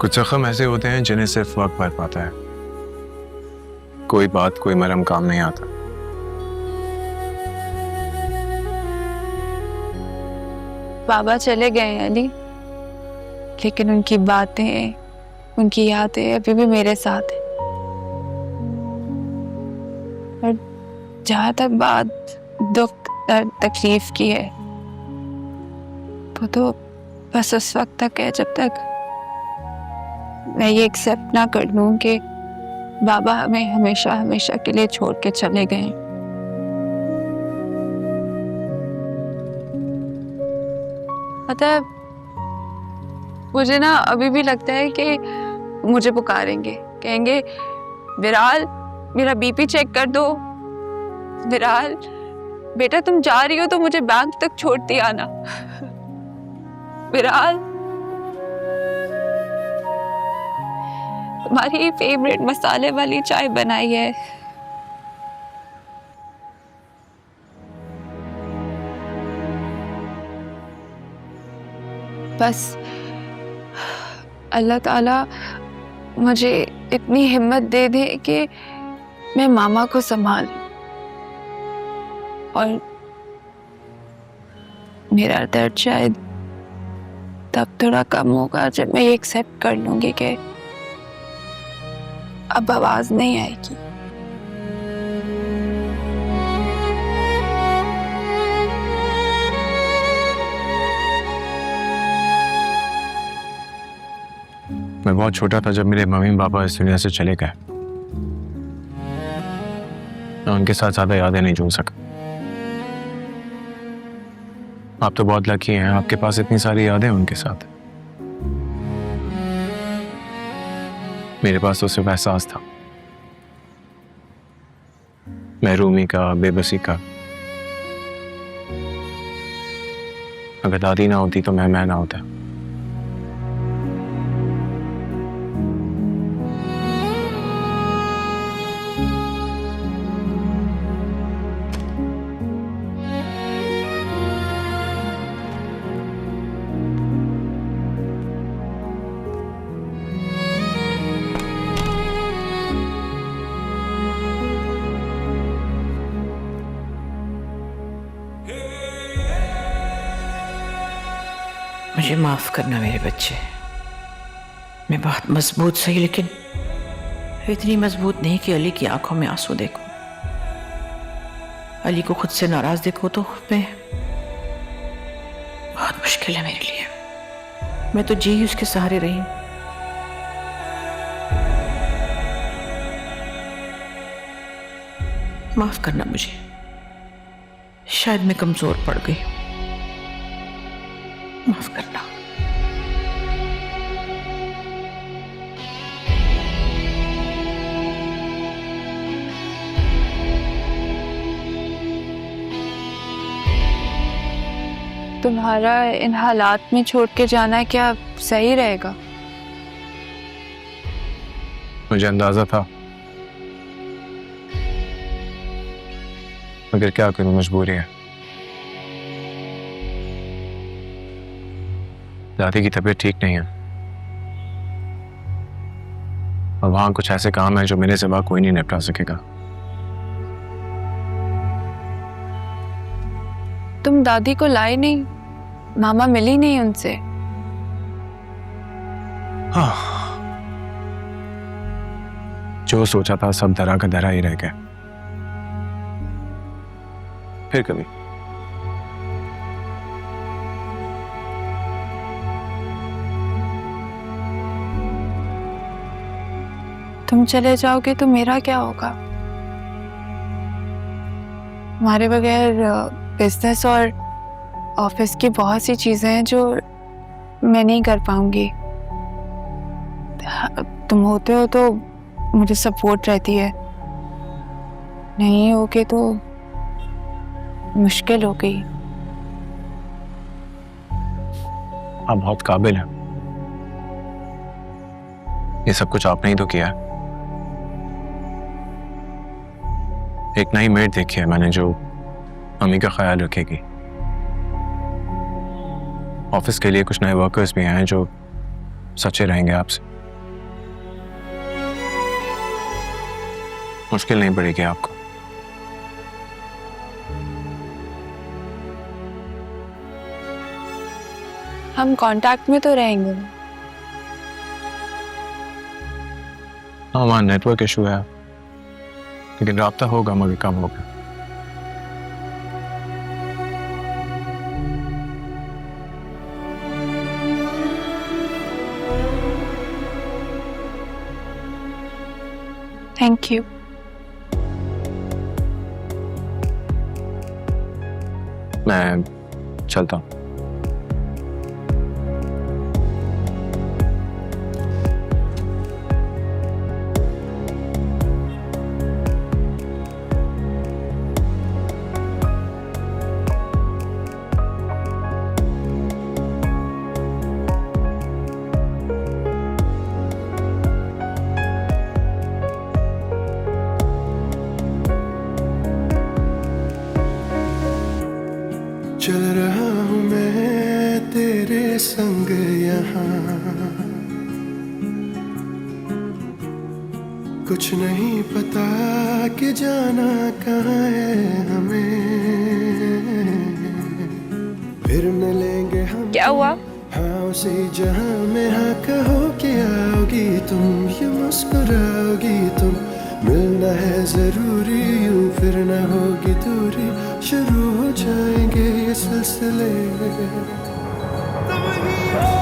कुछ जख्म ऐसे होते हैं जिन्हें सिर्फ वक्त भर पाता है। कोई बात कोई मरहम काम नहीं आता। बाबा चले गए हैं अली, लेकिन उनकी बातें, उनकी यादें अभी भी मेरे साथ हैं। और जहां तक बात दुख दर्द तकलीफ की है, वो तो बस उस वक्त तक है जब तक मैं ये एक्सेप्ट ना कर लूं कि बाबा हमें हमेशा हमेशा के लिए छोड़ के चले गए। मतलब मुझे ना अभी भी लगता है कि मुझे पुकारेंगे, कहेंगे विराल मेरा बीपी चेक कर दो, विराल बेटा तुम जा रही हो तो मुझे बैंक तक छोड़ती आना, विराल तुम्हारी फेवरेट मसाले वाली चाय बनाई है। बस अल्लाह ताला मुझे इतनी हिम्मत दे दे कि मैं मामा को संभाल, और मेरा दर्द शायद तब थोड़ा कम होगा जब मैं ये एक्सेप्ट कर लूंगी कि अब आवाज नहीं आएगी। मैं बहुत छोटा था जब मेरे मम्मी पापा इस दुनिया से चले गए। मैं उनके साथ ज्यादा यादें नहीं जोड़ सका। आप तो बहुत लकी हैं, आपके पास इतनी सारी यादें उनके साथ। मेरे पास तो सिर्फ एहसास था, महरूमी का, बेबसी का। अगर दादी ना होती तो मैं ना होता। मुझे माफ करना मेरे बच्चे। मैं बहुत मजबूत सही, लेकिन इतनी मजबूत नहीं कि अली की आंखों में आंसू देखूं, अली को खुद से नाराज देखो तो मैं बहुत मुश्किल है मेरे लिए। मैं तो जी उसके सहारे रही। माफ करना मुझे, शायद मैं कमजोर पड़ गई। माफ करना। तुम्हारा इन हालात में छोड़ के जाना क्या सही रहेगा? मुझे अंदाजा था, मगर क्या करूं, मजबूरी है। दादी की तबीयत ठीक नहीं है और वहां कुछ ऐसे काम है जो मेरे सिवा कोई नहीं निपटा सकेगा। तुम दादी को लाए नहीं? मामा मिली नहीं उनसे? हाँ, जो सोचा था सब धरा का धरा ही रह गया। फिर कभी। तुम चले जाओगे तो मेरा क्या होगा? हमारे बगैर बिजनेस और ऑफिस की बहुत सी चीजें हैं जो मैं नहीं कर पाऊंगी। तुम होते हो तो मुझे सपोर्ट रहती है, नहीं होगे तो मुश्किल हो गई। आप बहुत काबिल हैं, ये सब कुछ आपने ही तो किया है। एक नई मेड देखी है मैंने जो मम्मी का ख्याल रखेगी। ऑफिस के लिए कुछ नए वर्कर्स भी हैं जो सच्चे रहेंगे आपसे। मुश्किल नहीं पड़ेगी आपको। हम कांटेक्ट में तो रहेंगे। हाँ, वहाँ नेटवर्क इशू है, लेकिन राब्ता होगा मगर कम होगा। Thank you. मैं चलता हूँ। चल रहा हूँ मैं तेरे संग यहाँ, कुछ नहीं पता कि जाना कहाँ है हमें, फिर मिलेंगे हम। क्या हुआ? हाँ उसी जहाँ में हाँ कहो कि आओगी तुम, ये मुस्कुराओगी तुम, मिलना है जरूरी यूं फिर न होगी दूरी, शुरू हो जाएंगे ये सिलसिले। तुम ही हो